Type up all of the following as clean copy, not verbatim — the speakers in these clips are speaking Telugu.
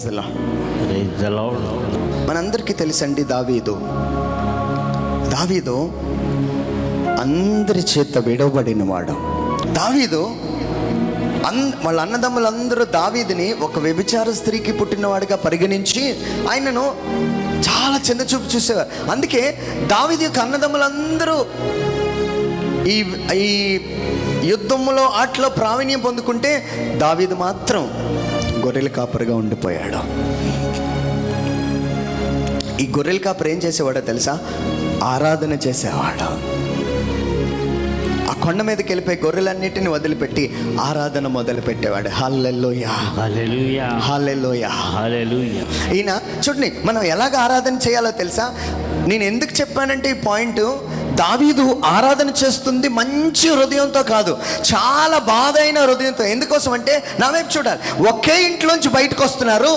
Praise the lord. మనందరికీ తెలుసండి, దావీదు అందరి చేత విడవబడినవాడు. దావీదు వాళ్ళ అన్నదమ్ములందరూ దావీదుని ఒక వ్యభిచార స్త్రీకి పుట్టినవాడిగా పరిగణించి ఆయనను చాలా చిన్న చూపు చూసేవారు. అందుకే దావీదు యొక్క అన్నదమ్ములందరూ ఈ యుద్ధంలో ఆటలో ప్రావీణ్యం పొందుకుంటే దావీదు మాత్రం గొర్రెల కాపరిగా ఉండిపోయాడు. ఈ గొర్రెల కాపరి ఏం చేసేవాడో తెలుసా? ఆరాధన చేసేవాడు. ఆ కొండ మీదకి వెళ్ళిపోయి గొర్రెలన్నిటిని వదిలిపెట్టి ఆరాధన మొదలు పెట్టేవాడు. హల్లెలూయా, హల్లెలూయా, హల్లెలూయా, హల్లెలూయా. ఈయన చూడండి, మనం ఎలాగ ఆరాధన చేయాలో తెలుసా? నేను ఎందుకు చెప్పానంటే ఈ పాయింట్, దావీదు ఆరాధన చేస్తుంది మంచి హృదయంతో కాదు, చాలా బాధ అయిన హృదయంతో. ఎందుకోసం అంటే, నా వైపు చూడాలి. ఒకే ఇంట్లోంచి బయటకు వస్తున్నారు,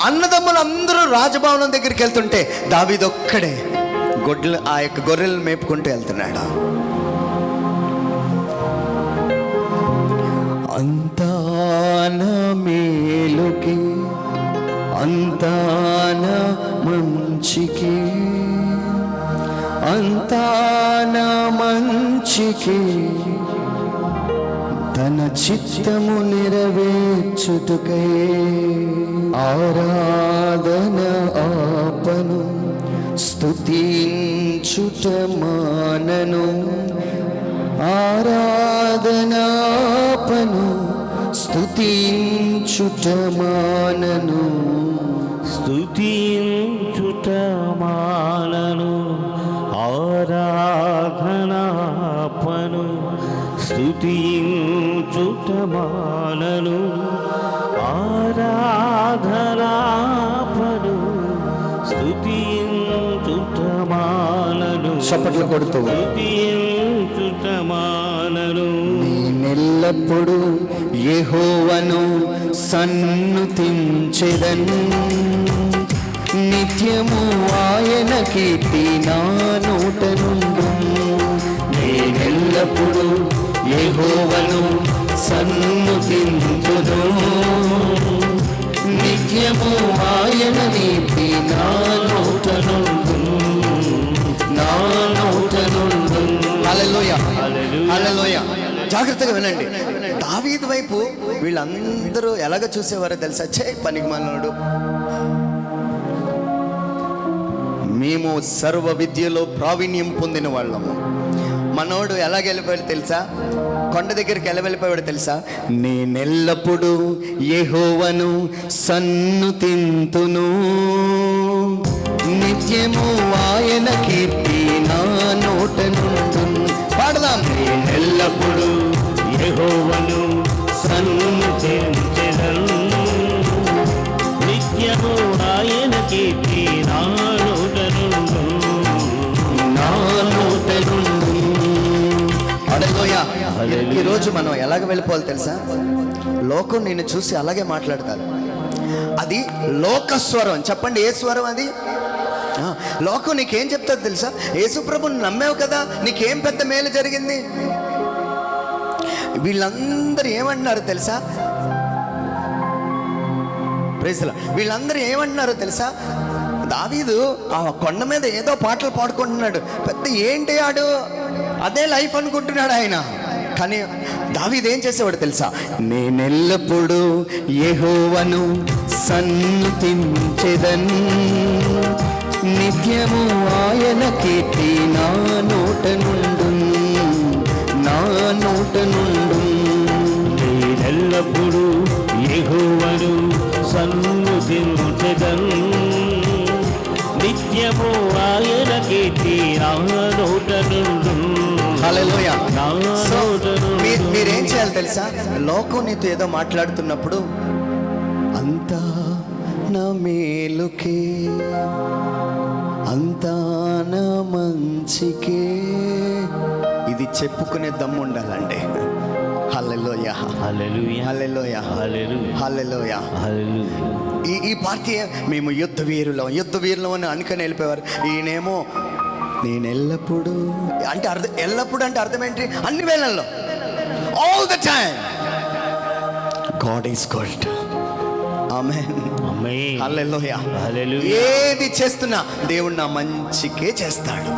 అన్నదమ్ములు అందరూ రాజభవనం దగ్గరికి వెళ్తుంటే దావీదు ఒక్కడే ఆ యొక్క గొర్రెలను మేపుకుంటూ వెళ్తున్నాడు. అంతా నా మేలుకి, అంతా నా మంచికి, అంతా నా మంచికి, తన చిత్తము నెరవేర్చుటకై ఆరాధన ఆపను, స్తుతించుట మానను, ఆరాధనాపను, స్తుతించుట మానను, స్తుతించుట మానను, ఆరాధనాపను, స్తుతించుట మానను, ఆరాధనాపను, స్తుతించుట మానను. చప్పట్లు కొడుతూ నేనెల్లప్పుడు యెహోవాను సన్నుతించెదను, నిత్యము ఆయన కీర్తి నా నోట నుండు. నేనెల్లప్పుడు యెహోవాను సన్నుతింతును, నిత్యము ఆయన కీర్తి నా నోట నుండు, నా నోట నుండు. హల్లెలూయా, హల్లెలూయా. జాగ్రత్తగా వినండి. దావీదు వైపు వీళ్ళందరూ ఎలాగ చూసేవారో తెలుసా? పనికిమాలినోడు, మేము సర్వ విద్యలో ప్రావీణ్యం పొందిన వాళ్ళము. మనోడు ఎలాగ వెళ్ళిపోయాడు తెలుసా? కొండ దగ్గరికి ఎలా వెళ్ళిపోయాడు తెలుసా? నేనెల్లప్పుడు యెహోవాను సన్నుతింతును, నిత్యము ఆయన కీర్తి నా నోట నుండు. పాడదాం. నేనెల్లప్పుడు యెహోవాను సన్నుతించెదను, నిత్యము ఆయన కీర్తి నా నోట నుండు, నా నోట నుండు. హల్లెలూయా. ఈరోజు మనం ఎలాగ వెళ్ళిపోవాలి తెలుసా? లోకం నిన్ను చూసి అలాగే మాట్లాడతారు. అది లోకస్వరం. చెప్పండి, ఏ స్వరం అది? లోకం నీకేం చెప్తుంది తెలుసా? యేసుప్రభుని నమ్మావు కదా, నీకేం పెద్ద మేలు జరిగింది. వీళ్ళందరూ ఏమంటున్నారు తెలుసా? ప్రైజ్లా. వీళ్ళందరూ ఏమంటున్నారో తెలుసా? దావీదు ఆ కొండ మీద ఏదో పాటలు పాడుకుంటున్నాడు, పెద్ద ఏంటి ఆడు, అదే లైఫ్ అనుకుంటున్నాడు ఆయన. కానీ దావీదు ఏం చేసేవాడు తెలుసా? నేనెల్లప్పుడు యెహోవాను సన్నుతించెదను, నిత్యము ఆయన కీర్తి నా నోట నుండు, నా నోట నుండు. నేనెల్లప్పుడు యెహోవాను సన్నుతించెదను, నిత్యము ఆయన కీర్తి నా నోట నుండు. హల్లెలూయా. నా నోట నుండు. మీరేం చేయాలి తెలుసా? లోకం నీతో ఏదో మాట్లాడుతున్నప్పుడు, అంతా నా మేలుకే, అంతా నా మంచికే, ఇది చెప్పుకునే దమ్ము ఉండాలండి. హల్లెలూయా, హల్లెలూయా, హల్లెలూయా, హల్లెలూయా, హల్లెలూయా. హల్లెలూయా. ఈ పార్టీ మేము యుద్ధ వీరులం అని అనుకుని వెళ్ళిపోయేవారు. ఈయనేమో నేనెల్లప్పుడు అంటే ఎల్లప్పుడు అంటే అర్థం ఏంటి? అన్ని వేళల్లో, all the time God is good. Amen, amen. Hallelujah. Hallelujah. ఏది చేస్తున్నా దేవుడు నా మంచికే చేస్తాడు.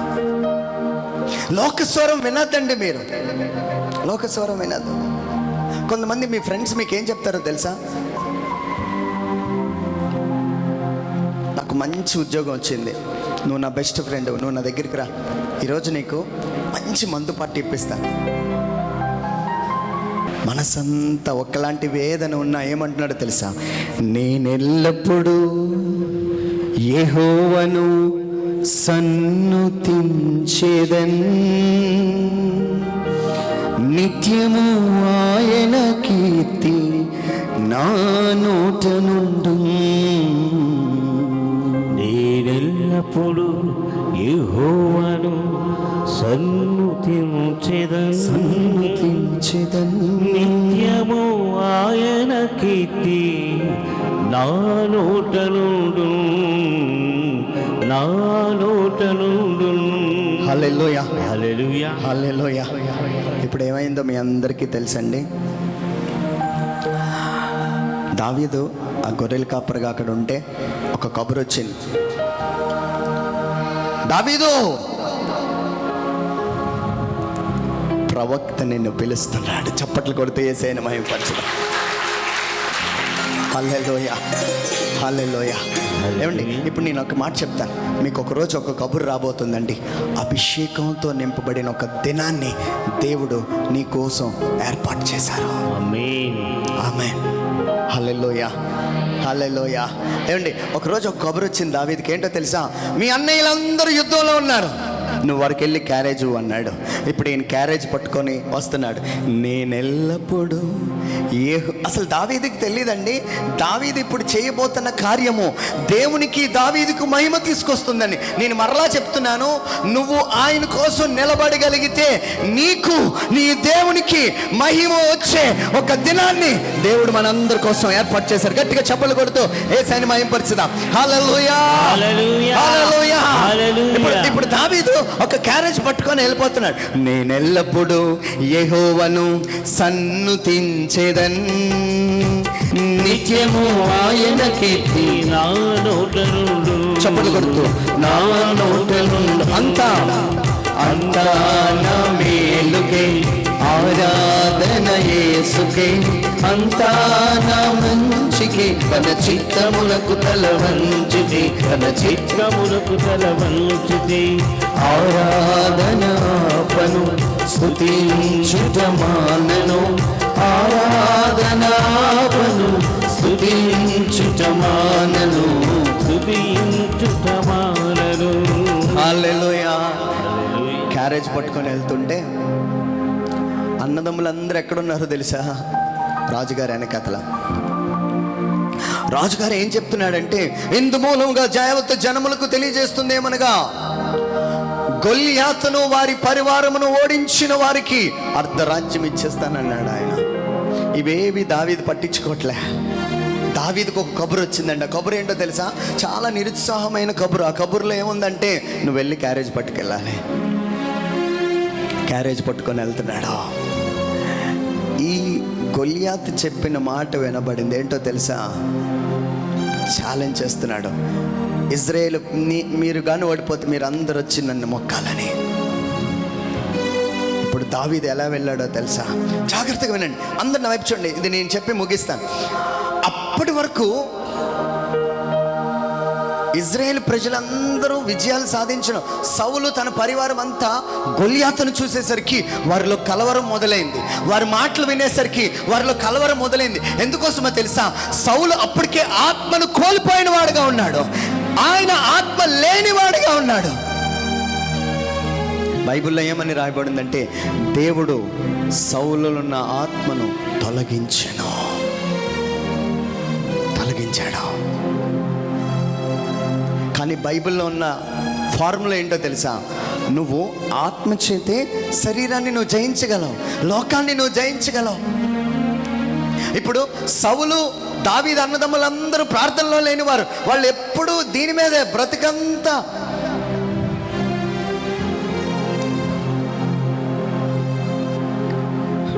లోకస్వరం వినద్దండి మీరు, లోకస్వరం వినద్దు. కొంతమంది మీ ఫ్రెండ్స్ మీకు ఏం చెప్తారో తెలుసా? నాకు మంచి ఉద్యోగం వచ్చింది, నువ్వు నా బెస్ట్ ఫ్రెండ్, నువ్వు నా దగ్గరికి రా, ఈరోజు నీకు మంచి మందు పట్టి ఇప్పిస్తా. మనసంతా ఒకలాంటి వేదన ఉన్నా ఏమంటున్నాడో తెలుసా? నేనెల్లప్పుడూ యెహోవాను సన్నుతించెదన్, నిత్యము ఆయన కీర్తి నా నోట నుండు. నేనెల్లప్పుడు యెహోవాను సన్నుతించెదన్, నిత్యము ఆయన కీర్తి నా నోట నుండు, నా నోట నుండు. హల్లెలూయా, హల్లెలూయా. హల్లెలూయా. ఇప్పుడు ఏమైందో మీ అందరికీ తెలుసండి. దావీదు ఆ గొర్రెల కాపరిగా అక్కడ ఉంటే ఒక కబురు వచ్చింది, దావీదు ప్రవక్త నిన్ను పిలుస్తున్నాడు. చప్పట్లు కొడుతూ యేసయ్యను మహిమపరచుదాం. హల్లెలూయా, హల్లెలూయా. ఏమండి, ఇప్పుడు నేను ఒక మాట చెప్తాను మీకు. ఒకరోజు ఒక కబురు రాబోతుందండి. అభిషేకంతో నింపబడిన ఒక దినాన్ని దేవుడు నీ కోసం ఏర్పాటు చేశారు. ఆమేన్. ఆమేన్. హల్లెలూయా, హల్లెలూయా. ఏమండి, ఒకరోజు ఒక కబురు వచ్చింది దావీదుకి. ఏంటో తెలుసా? మీ అన్నయ్యలందరూ యుద్ధంలో ఉన్నారు, నువ్వు వారికి వెళ్ళి క్యారేజ్ అన్నాడు. ఇప్పుడు ఈయన క్యారేజ్ పట్టుకొని వస్తున్నాడు. నేనెల్లప్పుడు అసలు దావీదుకి తెలియదండి, దావీదు ఇప్పుడు చేయబోతున్న కార్యము దేవునికి దావీదుకు మహిమ తీసుకొస్తుందని. నేను మరలా చెప్తున్నాను, నువ్వు ఆయన కోసం నిలబడగలిగితే నీకు నీ దేవునికి మహిమ వచ్చే ఒక దినాన్ని దేవుడు మనందరి కోసం ఏర్పాటు చేశారు. గట్టిగా చప్పట్లు కొడుతూ యేసయ్యను మహిమపరచుదాం. హల్లెలూయా, హల్లెలూయా, హల్లెలూయా. హల్లెలూయా. ఇప్పుడు దావీదు ఒక క్యారేజ్ పట్టుకొని వెళ్ళిపోతున్నాడు. నేనెల్లప్పుడు యెహోవాను సన్నుతించెదన్, నిత్యము ఆయన కీర్తి నా నోట నుండు. చప్పట్లు కొడుతూ నా నోట నుండు. అంతా అంతా నా మేలుకే ఆరాధన యేసుకే, అంతా నా మంచికే, తన చిత్తములకు తల వంచితే, తన చిత్తములకు తల వంచితే, ఆరాధనాపను స్తుతించుట మానను, ఆరాధనాపను స్తుతించుట మానను, స్తుతించుట మానను. హల్లెలూయా. హల్లెలూయా. క్యారేజ్ పట్టుకొని వెళ్తుంటే అన్నదమ్ములందరూ ఎక్కడున్నారో తెలుసా? రాజుగారి వెనకతల. రాజుగారు ఏం చెప్తున్నాడంటే, ఇందు మూలంగా జాయవత్తు జనములకు తెలియజేస్తుంది ఏమనగా, గొల్యాతును వారి పరివారమును ఓడించిన వారికి అర్ధరాజ్యం ఇచ్చేస్తానన్నాడు ఆయన. ఇవేవి దావీదు పట్టించుకోవట్లే. దావీదుకు ఒక కబురు వచ్చిందండి. ఆ కబురు ఏంటో తెలుసా? చాలా నిరుత్సాహమైన కబురు. ఆ కబురులో ఏముందంటే, నువ్వు వెళ్ళి క్యారేజ్ పట్టుకెళ్ళాలి. క్యారేజ్ పట్టుకొని వెళ్తున్నాడు. ఈ గొల్యాత్ చెప్పిన మాట వినబడింది. ఏంటో తెలుసా? ఛాలెంజ్ చేస్తున్నాడు, ఇజ్రాయేల్ మీరు కానీ ఓడిపోతే మీరు అందరు వచ్చి నన్ను మొక్కాలని. ఇప్పుడు దావీదు ఎలా వెళ్ళాడో తెలుసా? జాగ్రత్తగా వినండి, అందరు నా వైపు చూడండి, ఇది నేను చెప్పి ముగిస్తాను. అప్పటి వరకు ఇజ్రాయేల్ ప్రజలందరూ విజయాలు సాధించిన సౌలు తన పరివారం అంతా గొల్యాతును చూసేసరికి వారిలో కలవరం మొదలైంది. వారి మాటలు వినేసరికి వారిలో కలవరం మొదలైంది. ఎందుకోసమో తెలుసా? సౌలు అప్పటికే ఆత్మను కోల్పోయిన వాడుగా ఉన్నాడు, ఆయన ఆత్మ లేనివాడుగా ఉన్నాడు. బైబిల్లో ఏమని రాయబడిందంటే, దేవుడు సౌలులో ఉన్న ఆత్మను తొలగించాడు. కానీ బైబిల్లో ఉన్న ఫార్ములా ఏంటో తెలుసా? నువ్వు ఆత్మ చేతే శరీరాన్ని నువ్వు జయించగలవు, లోకాన్ని నువ్వు జయించగలవు. ఇప్పుడు సౌలు దావీదు అన్నదమ్ములందరూ ప్రార్థనలో లేనివారు. వాళ్ళు ఎప్పుడు దీని మీదే బ్రతికంతా.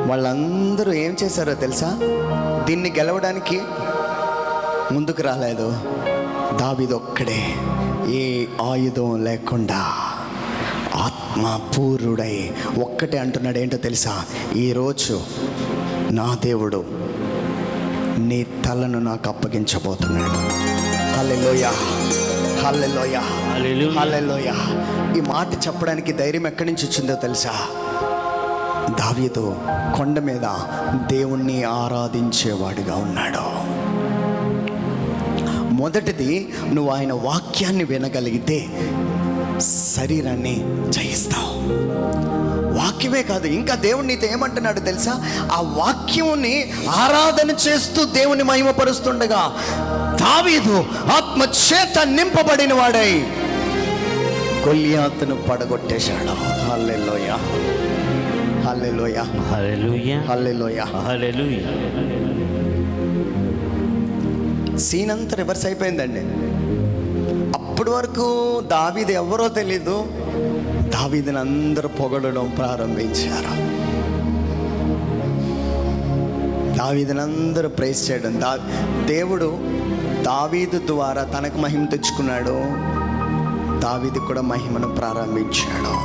వాళ్ళందరూ ఏం చేశారో తెలుసా? దీన్ని గెలవడానికి ముందుకు రాలేదు, దావీదు ఒక్కడే ఏ ఆయుధం లేకుండా ఆత్మపూర్ణుడై ఒక్కటే అంటున్నాడు. ఏంటో తెలుసా? ఈరోజు నా దేవుడు నీ తలను నాకు అప్పగించబోతున్నాడు. హల్లెలూయా, హల్లెలూయా, హల్లెలూయా. హల్లెలూయా. ఈ మాట చెప్పడానికి ధైర్యం ఎక్కడి నుంచి వచ్చిందో తెలుసా? దావీదు కొండ మీద దేవుణ్ణి ఆరాధించేవాడిగా ఉన్నాడు. మొదటిది, నువ్వు ఆయన వాక్యాన్ని వినగలిగితే శరీరాన్ని జయిస్తావు. వాక్యమే కాదు, ఇంకా దేవుడు నీతో ఏమంటున్నాడు తెలుసా? ఆ వాక్యముని ఆరాధన చేస్తూ దేవుని మహిమపరుస్తుండగా దావీదు ఆత్మ చేత నింపబడిన వాడై గొల్యాతును పడగొట్టేశాడు. హల్లెలూయా, హల్లెలూయా, హల్లెలూయా, హల్లెలూయా. హల్లెలూయా. సీన్ అంతా రివర్స్ అయిపోయిందండి. అప్పటి వరకు దావీదు ఎవరో తెలీదు, దావీదుని అందరూ పొగడడం ప్రారంభించారు. దావీదుని అందరూ ప్రైజ్ చేయడం. దేవుడు దావీదు ద్వారా తనకు మహిమ తెచ్చుకున్నాడు, దావీదు కూడా మహిమను ప్రారంభించాడు.